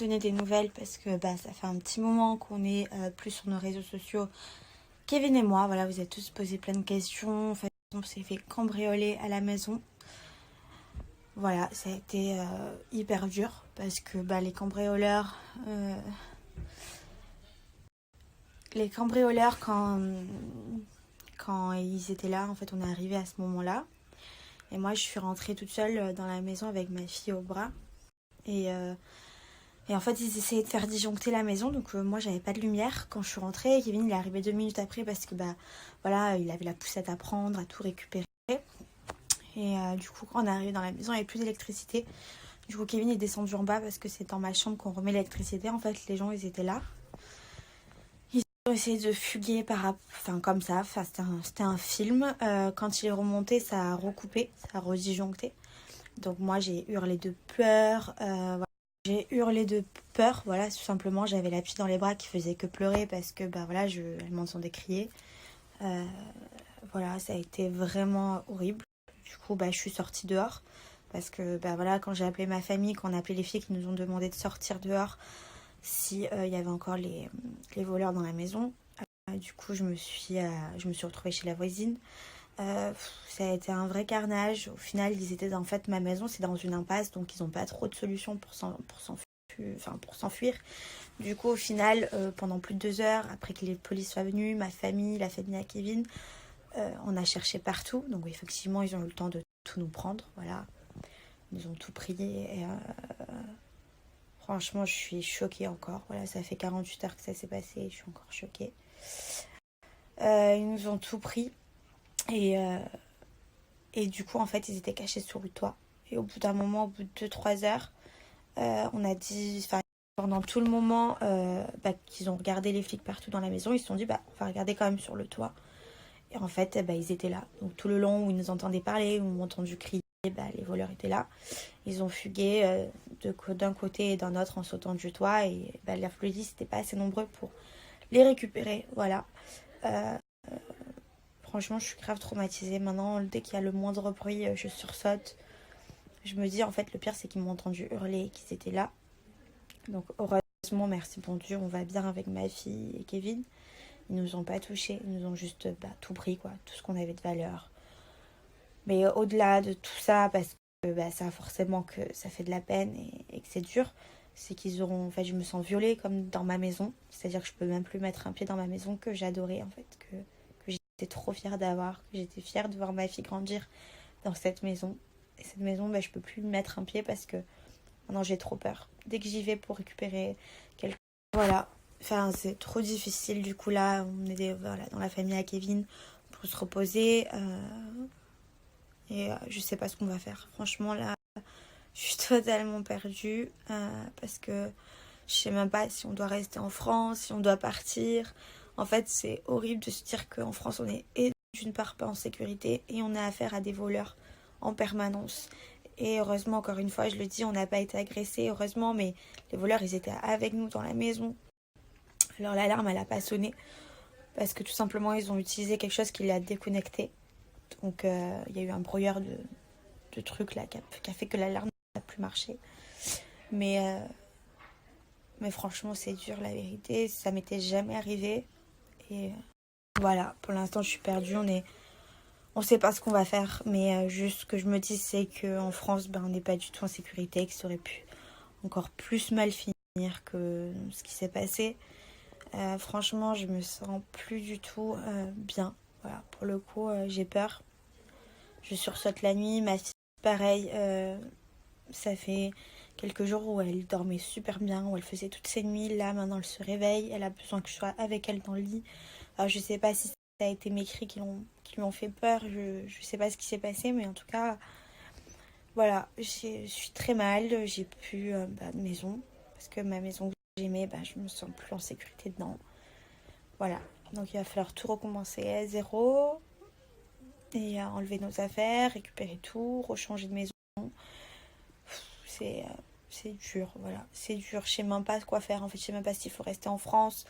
donner des nouvelles parce que ça fait un petit moment qu'on est plus sur nos réseaux sociaux. Kevin et moi, voilà, vous avez tous posé plein de questions. En fait, on s'est fait cambrioler à la maison. Voilà, ça a été hyper dur parce que les cambrioleurs quand ils étaient là, en fait, on est arrivé à ce moment-là. Et moi, je suis rentrée toute seule dans la maison avec ma fille au bras. Et en fait, ils essayaient de faire disjoncter la maison. Donc, moi, j'avais pas de lumière quand je suis rentrée. Kevin, il est arrivé 2 minutes après parce que, voilà, il avait la poussette à prendre, à tout récupérer. Et du coup, quand on est arrivé dans la maison, il n'y avait plus d'électricité. Du coup, Kevin est descendu en bas parce que c'est dans ma chambre qu'on remet l'électricité. En fait, les gens, ils étaient là. Ils ont essayé de fuguer comme ça. Enfin, c'était un film. Quand il est remonté, ça a recoupé, ça a redisjoncté. Donc moi, j'ai hurlé de peur. Voilà. J'ai hurlé de peur, voilà, tout simplement. J'avais la fille dans les bras qui faisait que pleurer parce que, voilà, elle m'entendait crier. Voilà, ça a été vraiment horrible. Du coup, je suis sortie dehors. Parce que, voilà, quand j'ai appelé ma famille, quand on a appelé les filles qui nous ont demandé de sortir dehors, si il y avait encore les voleurs dans la maison. Du coup, je me suis retrouvée chez la voisine. Ça a été un vrai carnage. Au final, ils étaient en fait, ma maison, c'est dans une impasse, donc ils n'ont pas trop de solutions pour s'enfuir. Du coup, au final, pendant plus de 2 heures, après que les polices soient venus, ma famille, la famille à Kevin, on a cherché partout. Donc effectivement, ils ont eu le temps de tout nous prendre. Voilà, ils ont tout pris. Et franchement, je suis choquée encore. Voilà, ça fait 48 heures que ça s'est passé. Je suis encore choquée. Ils nous ont tout pris. Et du coup, en fait, ils étaient cachés sur le toit. Et au bout d'un moment, au bout de 2-3 heures, on a dit... Pendant tout le moment qu'ils ont regardé les flics partout dans la maison, ils se sont dit, on va regarder quand même sur le toit. Et en fait, ils étaient là. Donc tout le long où ils nous entendaient parler, où ils m'ont entendu crier, les voleurs étaient là. Ils ont fugué d'un côté et d'un autre en sautant du toit. Et la police n'était pas assez nombreux pour les récupérer. Voilà. Franchement, je suis grave traumatisée. Maintenant, dès qu'il y a le moindre bruit, je sursaute. Je me dis, en fait, le pire, c'est qu'ils m'ont entendu hurler et qu'ils étaient là. Donc, heureusement, merci bon Dieu, on va bien avec ma fille et Kevin. Ils nous ont pas touchés, ils nous ont juste tout pris, quoi. Tout ce qu'on avait de valeur. Mais au-delà de tout ça, parce que ça, forcément, que ça fait de la peine et que c'est dur, c'est qu'ils auront... En fait, je me sens violée comme dans ma maison. C'est-à-dire que je peux même plus mettre un pied dans ma maison que j'adorais, en fait, que j'étais trop fière d'avoir, que j'étais fière de voir ma fille grandir dans cette maison. Et cette maison, je peux plus mettre un pied parce que maintenant j'ai trop peur. Dès que j'y vais pour récupérer quelque chose, voilà. Enfin, c'est trop difficile. Du coup, là, on est dans la famille à Kevin pour se reposer. Et je sais pas ce qu'on va faire. Franchement, là, je suis totalement perdue parce que je sais même pas si on doit rester en France, si on doit partir. En fait, c'est horrible de se dire qu'en France, on est d'une part pas en sécurité et on a affaire à des voleurs en permanence. Et heureusement, encore une fois, je le dis, on n'a pas été agressés, heureusement, mais les voleurs, ils étaient avec nous dans la maison. Alors l'alarme, elle n'a pas sonné parce que tout simplement, ils ont utilisé quelque chose qui l'a déconnecté. Donc, il y a eu un brouilleur de trucs là qui a fait que l'alarme n'a plus marché. Mais franchement, c'est dur, la vérité. Ça m'était jamais arrivé. Et voilà, pour l'instant, je suis perdue. On sait pas ce qu'on va faire. Mais juste ce que je me dis, c'est qu'en France, on n'est pas du tout en sécurité. Que ça aurait pu encore plus mal finir que ce qui s'est passé. Franchement, je me sens plus du tout bien. Voilà, pour le coup, j'ai peur. Je sursaute la nuit. Ma fille, pareil, ça fait quelques jours où elle dormait super bien, où elle faisait toutes ses nuits. Là, maintenant, elle se réveille. Elle a besoin que je sois avec elle dans le lit. Alors, je sais pas si ça a été mes cris qui lui ont fait peur. Je sais pas ce qui s'est passé, mais en tout cas, voilà, je suis très mal. J'ai plus de maison. Parce que ma maison que j'aimais, je me sens plus en sécurité dedans. Voilà. Donc, il va falloir tout recommencer à zéro. Et enlever nos affaires, récupérer tout, rechanger de maison. C'est dur, voilà. C'est dur. Je sais même pas quoi faire. En fait, je sais même pas s'il faut rester en France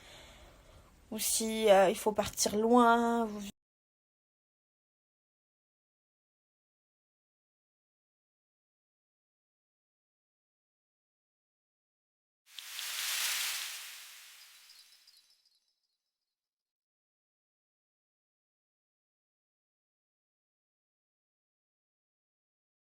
ou si il faut partir loin.